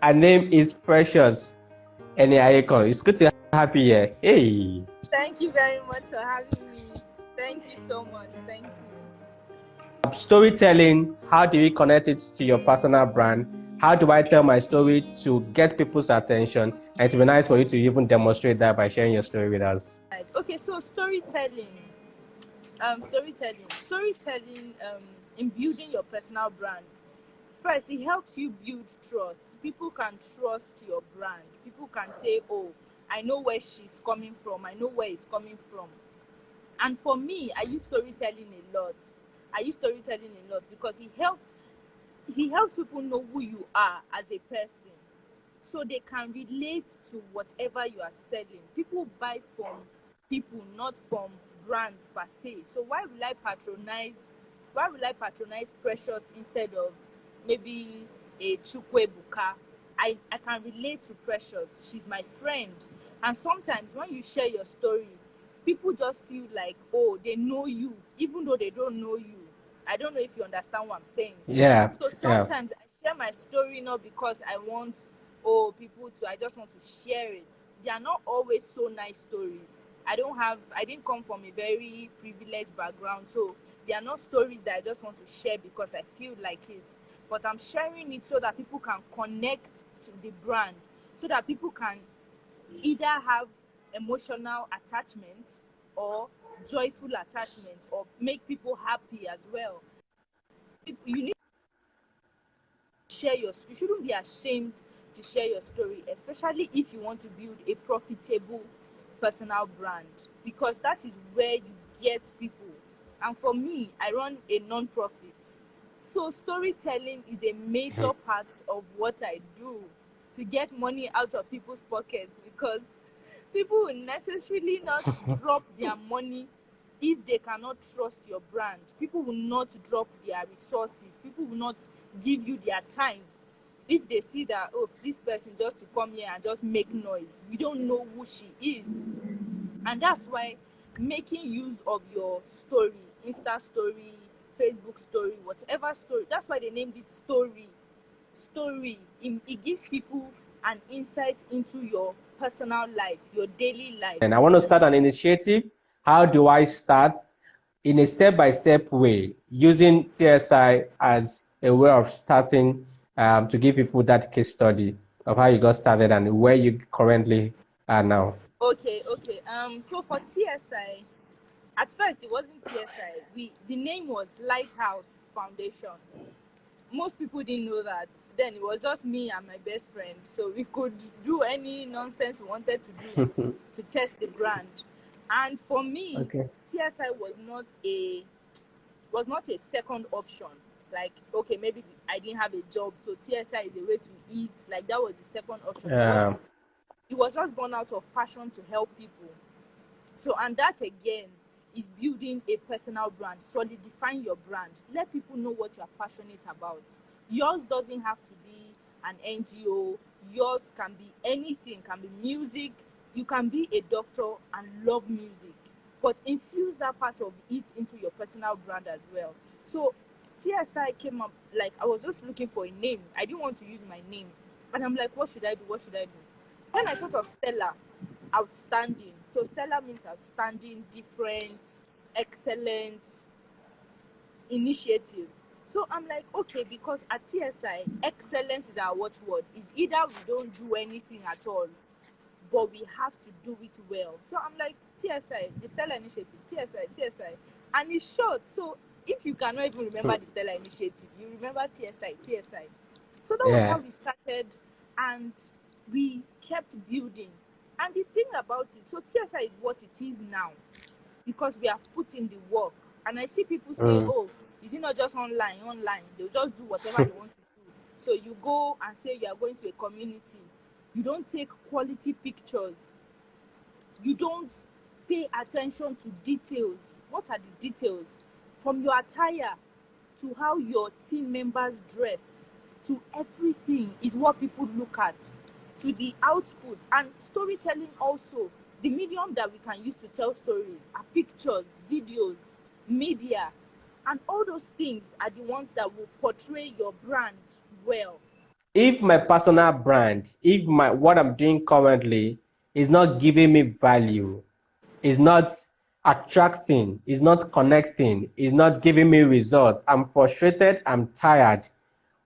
Her name is Precious Eniayekan. It's good to have you here. Hey. Thank you very much for having me. Thank you so much. Thank you. Storytelling, how do we connect it to your personal brand? How do I tell my story to get people's attention? And it would be nice for you to even demonstrate that by sharing your story with us. Right. Okay, so storytelling. In building your personal brand. First, it helps you build trust. People can trust your brand. People can say, oh, I know where she's coming from. I know where it's coming from. And for me, I use storytelling a lot. Because it helps people know who you are as a person, so they can relate to whatever you are selling. People buy from people, not from brands per se. So why will I patronize Precious instead of maybe a Chukwebuka? I can relate to Precious. She's my friend. And sometimes when you share your story, people just feel like, oh, they know you, even though they don't know you. I don't know if you understand what I'm saying. Yeah. So sometimes I share my story not because I want people to, I just want to share it. They are not always so nice stories. I didn't come from a very privileged background, so they are not stories that I just want to share because I feel like it. But I'm sharing it so that people can connect to the brand, so that people can either have emotional attachment or joyful attachment, or make people happy as well. You need to share you shouldn't be ashamed to share your story, especially if you want to build a profitable personal brand, because that is where you get people. And for me, I run a non-profit, so storytelling is a major part of what I do to get money out of people's pockets, because people will necessarily not drop their money if they cannot trust your brand. People will not drop their resources. People will not give you their time if they see that, oh, this person just to come here and just make noise. We don't know who she is. And that's why making use of your story, Insta story, Facebook story, whatever story, that's why they named it story. It gives people an insight into your personal life, your daily life. And I want to start an initiative. How do I start? In a step-by-step way, using TSI as a way of starting to give people that case study of how you got started and where you currently are now. Okay. So for TSI, at first it wasn't TSI. The name was Lighthouse Foundation. Most people didn't know that. Then it was just me and my best friend, so we could do any nonsense we wanted to do to test the brand. And for me, Okay. TSI was not a second option. Like, okay, maybe I didn't have a job, so TSI is a way to eat. Like, that was the second option. It was just born out of passion to help people. So, and that again is building a personal brand, solidifying your brand. Let people know what you're passionate about. Yours doesn't have to be an NGO. Yours can be anything, can be music. You can be a doctor and love music, but infuse that part of it into your personal brand as well. So TSI came up, like, I was just looking for a name. I didn't want to use my name. And I'm like, what should I do? Then I thought of Stella, outstanding. So Stella means outstanding, different, excellent, initiative. So I'm like, okay, because at TSI, excellence is our watchword. It's either we don't do anything at all, but we have to do it well. So I'm like, TSI, the Stella Initiative, TSI. And it's short. So if you cannot even remember the Stella Initiative, you remember TSI. So that was how we started, and we kept building. And the thing about it, so TSI is what it is now, because we have put in the work. And I see people say, oh, is it not just online? They'll just do whatever they want to do. So you go and say you are going to a community. You don't take quality pictures. You don't pay attention to details. What are the details? From your attire to how your team members dress, to everything is what people look at, to the output. And storytelling also, the medium that we can use to tell stories are pictures, videos, media, and all those things are the ones that will portray your brand well. if my personal brand, if my what I'm doing currently is not giving me value, is not attracting, is not connecting, is not giving me results, I'm frustrated, I'm tired.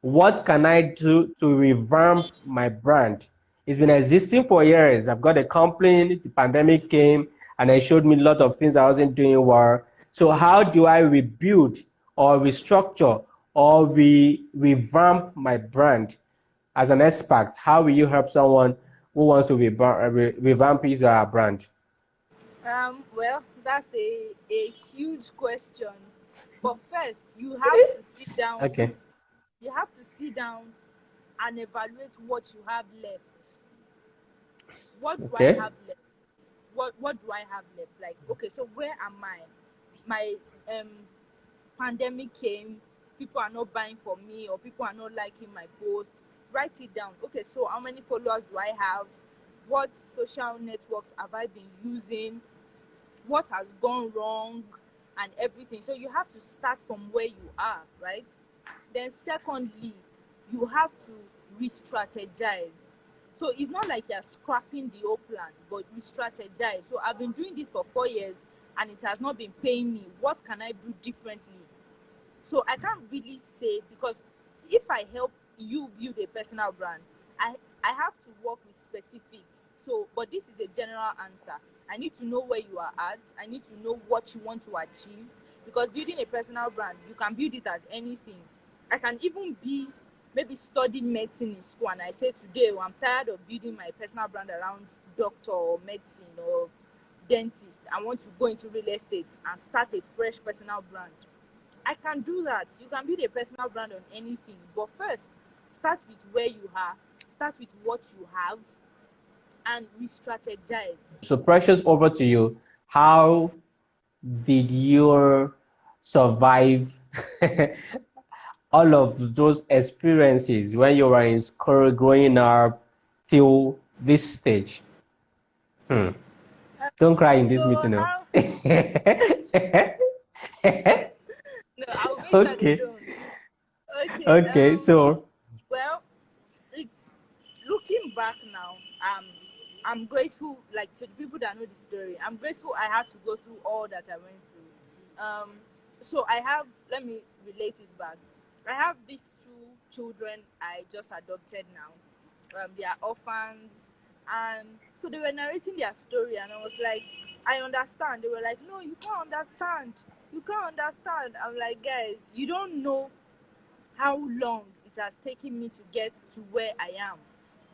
What can I do to revamp my brand? It's been existing for years. I've got a company, the pandemic came and it showed me a lot of things I wasn't doing well. So how do I rebuild or restructure or revamp my brand? As an expert, how will you help someone who wants to revamp his brand? Well, that's a huge question. But first, you have to sit down. Okay, You have to sit down and evaluate what you have left. What do I okay, have left? What do I have left? Like, okay, so where am I? My um pandemic came, people are not buying from me or people are not liking my post. Write it down. Okay, so how many followers do I have? What social networks have I been using? What has gone wrong? And everything. So you have to start from where you are, right? Then secondly, you have to re-strategize. So it's not like you're scrapping the whole plan, but re-strategize. So I've been doing this for 4 years and it has not been paying me. What can I do differently? So I can't really say, because if I help you build a personal brand, I have to work with specifics. So, but this is a general answer. I need to know where you are at. I need to know what you want to achieve, because building a personal brand, you can build it as anything. I can even be maybe studying medicine in school and I say today, oh, I'm tired of building my personal brand around doctor or medicine or dentist. I want to go into real estate and start a fresh personal brand. I can do that. You can build a personal brand on anything, but first, start with where you are, start with what you have, and re-strategize. so Precious, over to you. How did you survive all of those experiences when you were in school growing up till this stage? Hmm. Uh, Don't cry in this so meeting now. how? No, I'll make sure they Okay. don't. Okay. Okay. So, Well, it's looking back now. I'm grateful, like, to the people that know the story. I'm grateful I had to go through all that I went through. So I have. Let me relate it back. I have these two children I just adopted now. They are orphans, and so they were narrating their story, and I was like, I understand. They were like, no, you can't understand. You can't understand. I'm like, guys, you don't know how long it has taken me to get to where I am.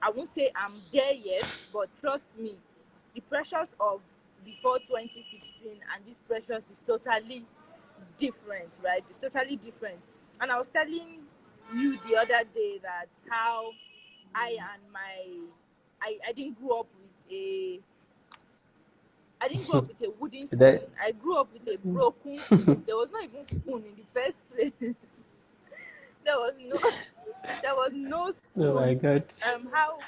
I won't say I'm there yet, but trust me, the pressures of before 2016 and this pressures is totally different, right? It's totally different. And I was telling you the other day that how I and my I didn't grow up with a I didn't grow up with a wooden spoon. that, I grew up with a broken spoon. There was not even spoon in the first place. there was no there was no oh my spoon. God. How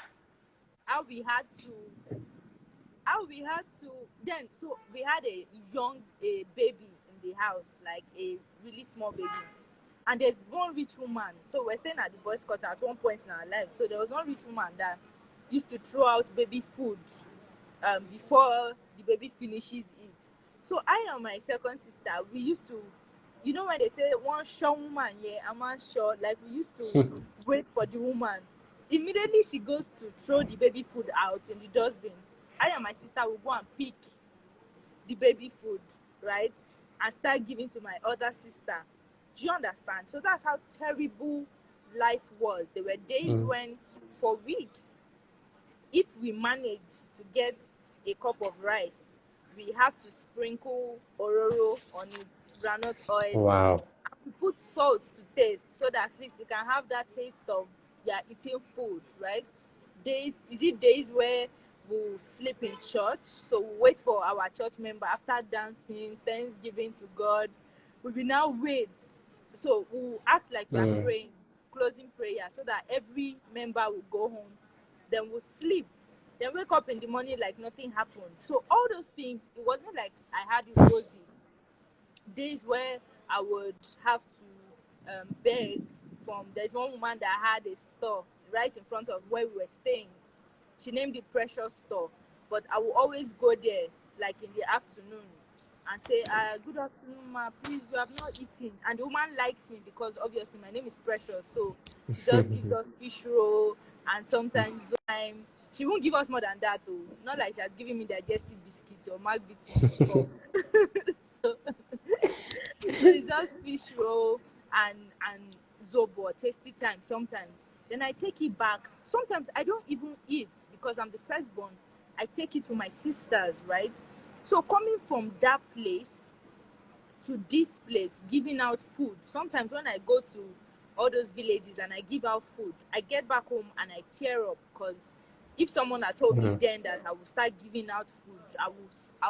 how we had to how we had to then so we had a baby in the house, like a really small baby. And there's one rich woman. So we're staying at the boys' quarter at one point in our lives. So there was one rich woman that used to throw out baby food before the baby finishes it. So I and my second sister, we used to, when they say one sure woman, yeah, I'm not sure. Like, we used to wait for the woman. Immediately she goes to throw the baby food out in the dustbin. I and my sister will go and pick the baby food, right? And start giving to my other sister. Do you understand? So that's how terrible life was. There were days Mm. when, for weeks, if we manage to get a cup of rice, we have to sprinkle ororo on it, granite oil. Wow. We put salt to taste so that at least you can have that taste of you're eating food, right? Days where we'll sleep in church, so we'll wait for our church member after dancing, thanksgiving to God. We will now wait. So we'll act like we are Mm. praying, closing prayer, so that every member will go home. Then we'll sleep. Then wake up in the morning like nothing happened. So all those things, it wasn't like I had it rosy. Days where I would have to beg from. There's one woman that had a store right in front of where we were staying. She named it Precious Store, but I will always go there like in the afternoon and say, good afternoon, ma, please, we have not eaten. And the woman likes me because obviously my name is Precious, so she just gives us fish roll, and sometimes she won't give us more than that, though. Not like she has given me digestive biscuits or Malbitis before. so, so it's just fish roll and zobo, tasty time sometimes. Then I take it back. Sometimes I don't even eat because I'm the firstborn. I take it to my sisters, right? So coming from that place to this place, giving out food. Sometimes when I go to all those villages and I give out food, I get back home and I tear up, because if someone had told me then that I would start giving out food, I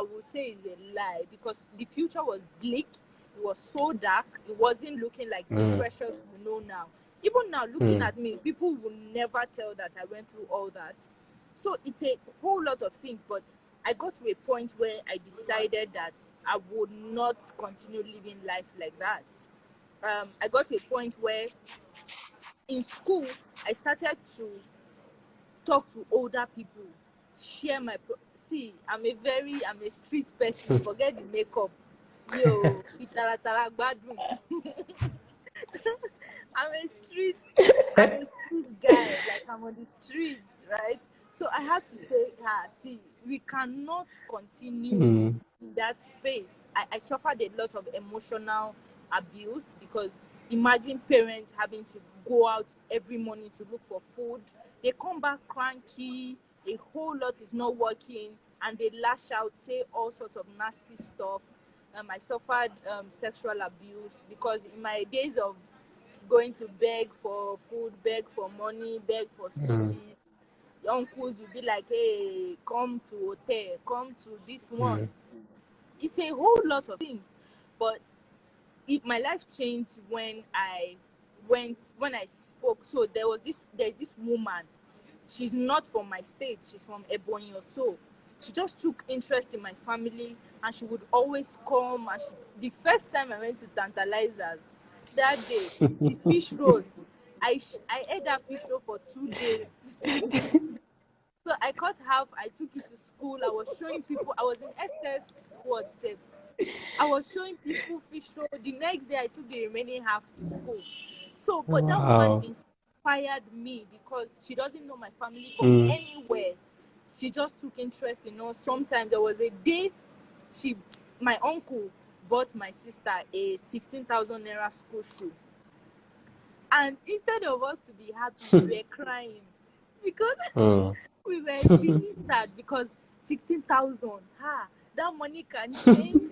will say it's a lie, because the future was bleak. It was so dark. It wasn't looking like the Precious we know now. Even now, looking at me, people will never tell that I went through all that. So it's a whole lot of things, but I got to a point where I decided that I would not continue living life like that. I got to a point where in school, I started to talk to older people, share my I'm a street person. Forget the makeup. Yo, itaratara gbadun. I'm a street guy. Like, I'm on the streets, right? So I had to say, see, we cannot continue in that space. I suffered a lot of emotional abuse, because imagine parents having to go out every morning to look for food. They come back cranky, a whole lot is not working, and they lash out, say all sorts of nasty stuff. I suffered sexual abuse, because in my days of going to beg for food, beg for money, beg for school fees, the uncles will be like, hey, come to hotel, come to this one. It's a whole lot of things. But my life changed when I spoke. So there's this woman. She's not from my state. She's from Ebonyi or so. She just took interest in my family, and she would always come. And the first time I went to Tantalizers, that day, the fish roll, I ate that fish roll for 2 days. So I cut half. I took it to school. I was showing people. I was in SS WhatsApp. I was showing people fish roll. The next day, I took the remaining half to school. So, but that woman inspired me, because she doesn't know my family from anywhere. She just took interest in us. Sometimes there was a day, my uncle bought my sister a 16,000 naira school shoe. And instead of us to be happy, we were crying, because we were really sad, because 16,000, that money can change.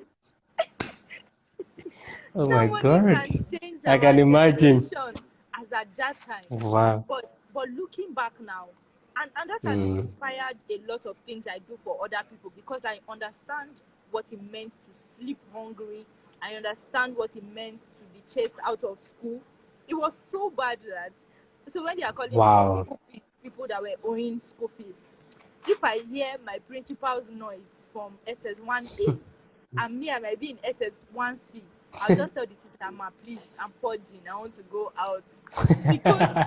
Oh that my money God. can change I our can imagine. generation as at that time. Wow. But looking back now, and that has inspired a lot of things I do for other people, because I understand what it meant to sleep hungry. I understand what it meant to be chased out of school. It was so bad that, so when they are calling for school fees, people that were owing school fees, if I hear my principal's noise from SS1A and me, I might be in SS1C, I'll just tell the teacher, ma, please, I'm purging, I want to go out. Because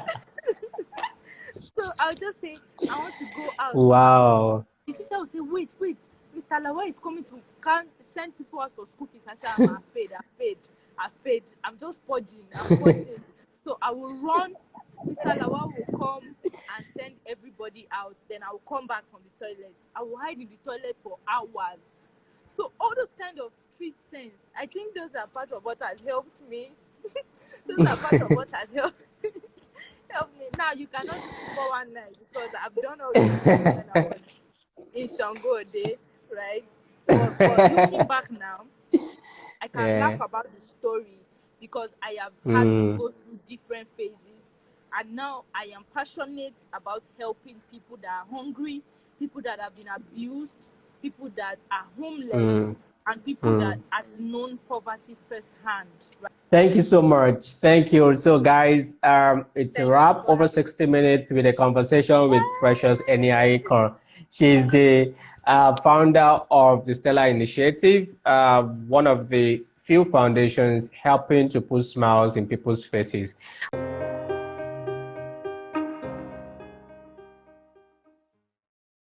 so I'll just say, I want to go out. Wow. The teacher will say, wait, Mr. Lawa is coming to send people out for school fees. I say, I've paid. I'm just purging. So I will run. Mr. Lawa will come and send everybody out. Then I will come back from the toilet. I will hide in the toilet for hours. So all those kind of street sense, I think those are part of what has helped me. Those are part of what has helped me. Now you cannot do it for 1 night, because I've done all these things when I was in Shango Day, right? But looking back now, I can laugh about the story, because I have had to go through different phases, and now I am passionate about helping people that are hungry, people that have been abused, people that are homeless, and people that has known poverty firsthand. Right? Thank you so much. Thank you. So guys, it's a wrap. Over 60 minutes with a conversation with Precious Eniayekan. She's the founder of the Stella Initiative, one of the few foundations helping to put smiles in people's faces.